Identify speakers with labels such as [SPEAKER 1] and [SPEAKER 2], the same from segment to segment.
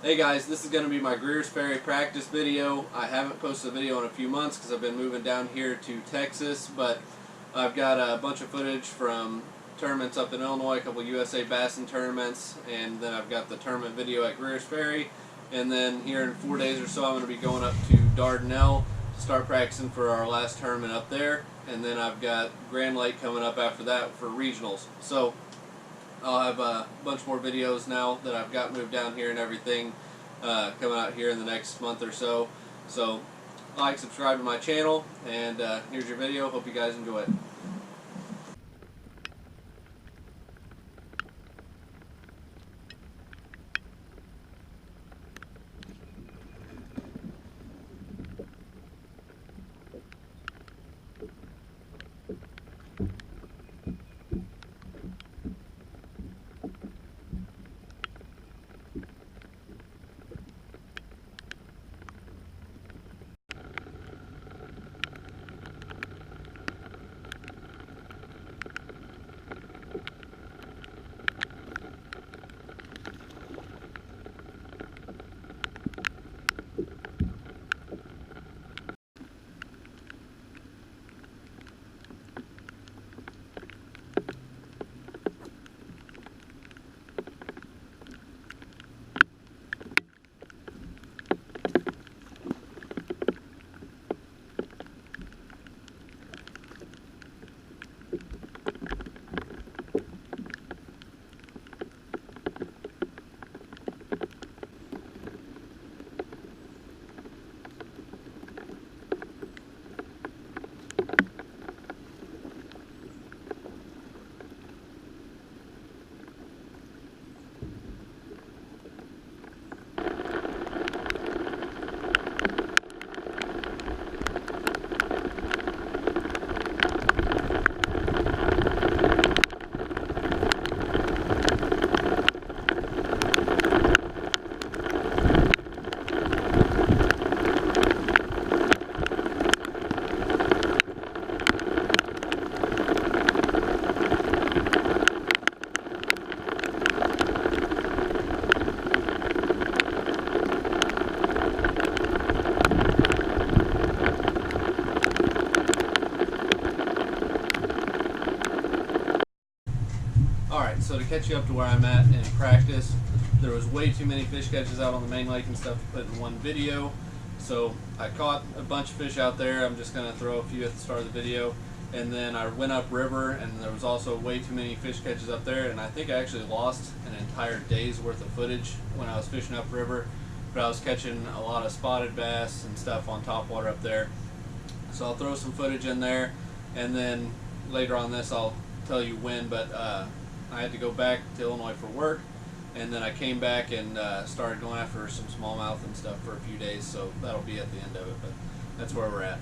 [SPEAKER 1] Hey guys, this is going to be my Greers Ferry practice video. I haven't posted a video in a few months because I've been moving down here to Texas, but I've got a bunch of footage from tournaments up in Illinois, a couple USA Bassin tournaments, and then I've got the tournament video at Greers Ferry, and then here in 4 days or so I'm going to be going up to Dardanelle to start practicing for our last tournament up there, and then I've got Grand Lake coming up after that for regionals. So I'll have a bunch more videos now that I've got moved down here and everything coming out here in the next month or so. So like, subscribe to my channel, and here's your video. Hope you guys enjoy it. Alright, so to catch you up to where I'm at in practice, there was way too many fish catches out on the main lake and stuff to put in one video. So I caught a bunch of fish out there. I'm just going to throw a few at the start of the video. And then I went upriver, and there was also way too many fish catches up there, and I think I actually lost an entire day's worth of footage when I was fishing upriver. But I was catching a lot of spotted bass and stuff on topwater up there. So I'll throw some footage in there, and then later on this I'll tell you when, but I had to go back to Illinois for work, and then I came back and started going after some smallmouth and stuff for a few days, so that'll be at the end of it, but that's where we're at.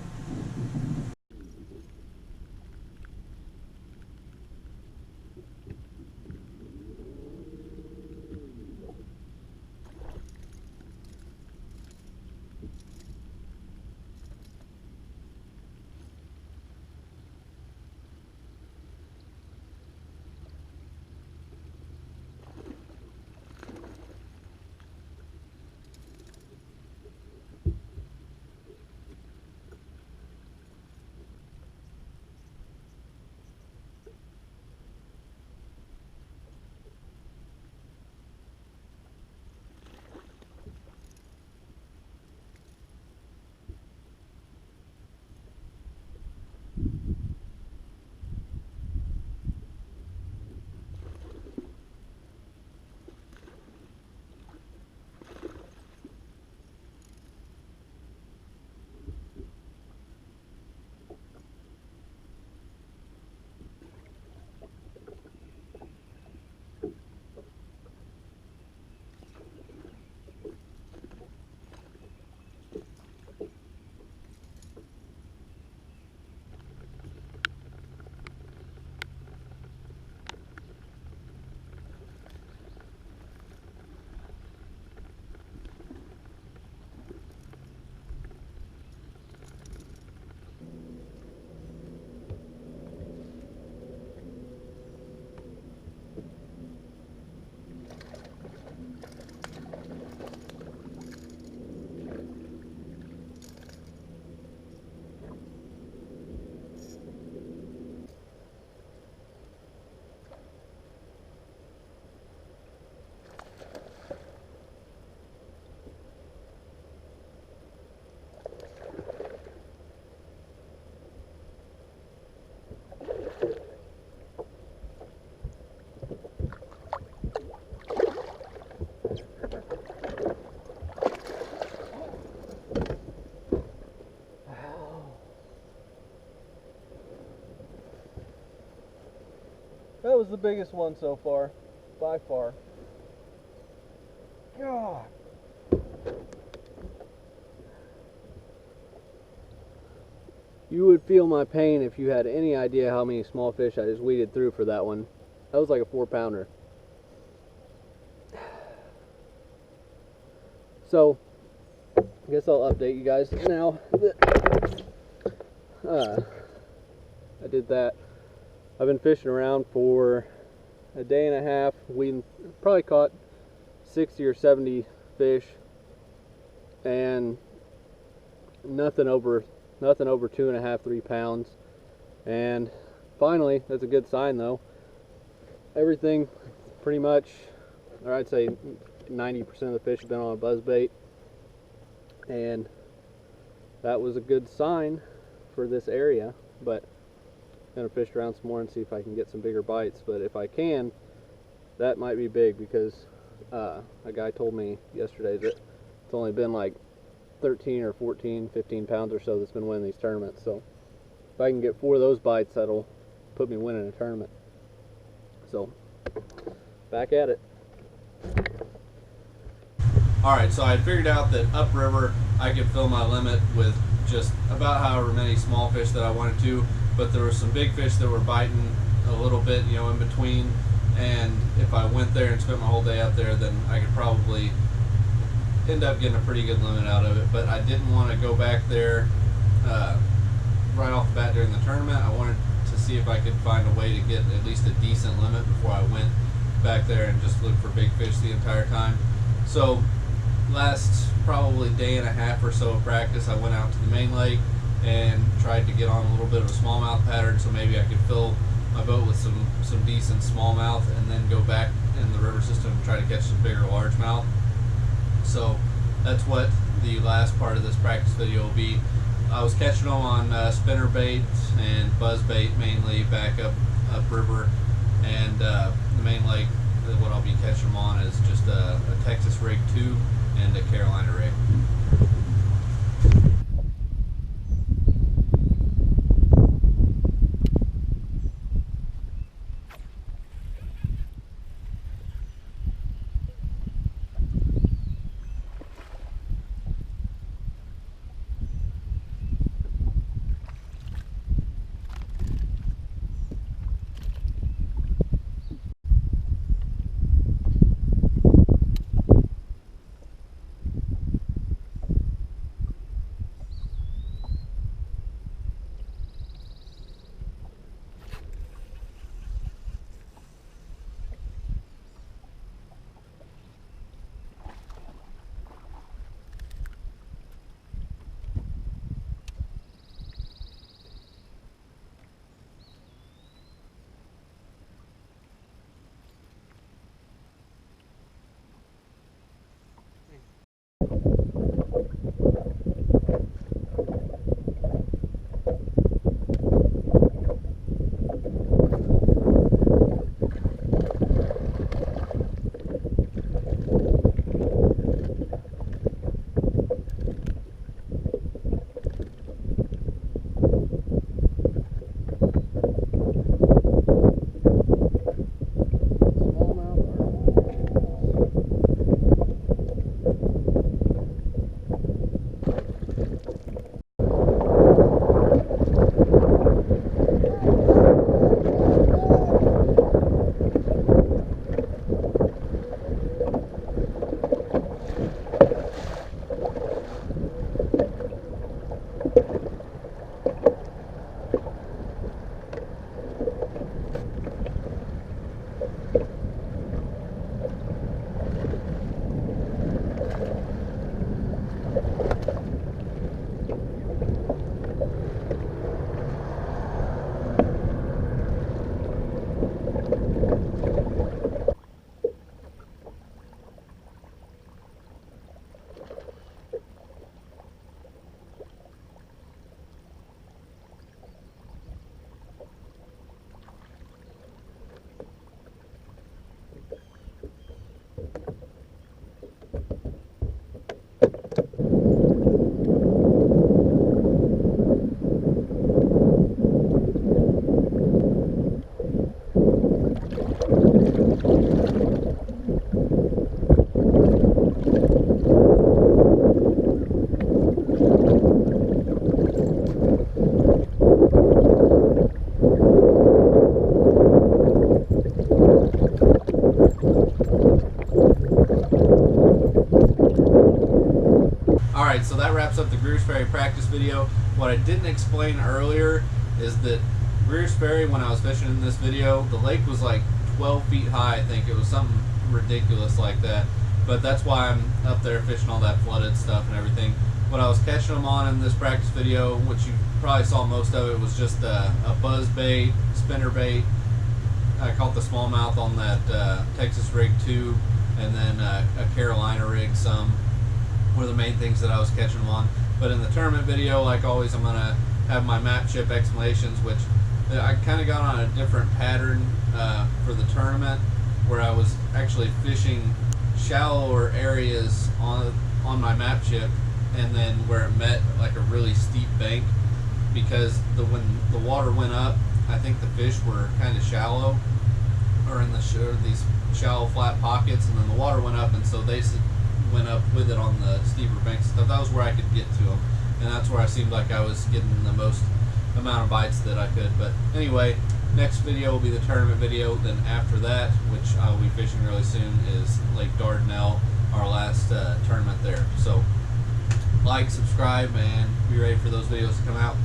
[SPEAKER 1] was the biggest one so far, by far. God. You would feel my pain if you had any idea how many small fish I just weeded through for that one. That was like a 4-pounder. So, I guess I'll update you guys now that I did that. I've been fishing around for a day and a half. We probably caught 60 or 70 fish, and nothing over 2.5, 3 pounds. And finally, that's a good sign though. Everything pretty much, or I'd say 90% of the fish have been on a buzzbait, and that was a good sign for this area. But I'm gonna fish around some more and see if I can get some bigger bites. But if I can, that might be big, because a guy told me yesterday that it's only been like 13 or 14, 15 pounds or so that's been winning these tournaments. So if I can get 4 of those bites, that'll put me winning a tournament. So back at it. Alright, so I had figured out that upriver I could fill my limit with just about however many small fish that I wanted to, but there were some big fish that were biting a little bit, you know, in between, and if I went there and spent my whole day up there, then I could probably end up getting a pretty good limit out of it. But I didn't want to go back there right off the bat during the tournament. I wanted to see if I could find a way to get at least a decent limit before I went back there and just look for big fish the entire time. So last probably day and a half or so of practice, I went out to the main lake and tried to get on a little bit of a smallmouth pattern, so maybe I could fill my boat with some decent smallmouth and then go back in the river system and try to catch some bigger largemouth. So that's what the last part of this practice video will be. I was catching them on spinnerbait and buzzbait mainly back upriver, and the main lake, what I'll be catching them on is just a Texas rig 2 and a Carolina rig. Alright, so that wraps up the Greers Ferry practice video. What I didn't explain earlier is that Greers Ferry, when I was fishing in this video, the lake was like 12 feet high, I think. It was something ridiculous like that. But that's why I'm up there fishing all that flooded stuff and everything. What I was catching them on in this practice video, which you probably saw most of it, was just a buzz bait, spinner bait. I caught the smallmouth on that Texas rig tube, and then a Carolina rig some were the main things that I was catching them on. But in the tournament video, like always, I'm going to have my map chip explanations, which I kind of got on a different pattern for the tournament, where I was actually fishing shallower areas on my map chip, and then where it met like a really steep bank, because when the water went up, I think the fish were kind of shallow, or in these shallow flat pockets, and then the water went up, and so they went up with it on the steeper banks and stuff. That was where I could get to them, and that's where I seemed like I was getting the most amount of bites that I could. But anyway, next video will be the tournament video. Then after that, which I will be fishing really soon, is Lake Dardanelle, our last tournament there. So like, subscribe, and be ready for those videos to come out.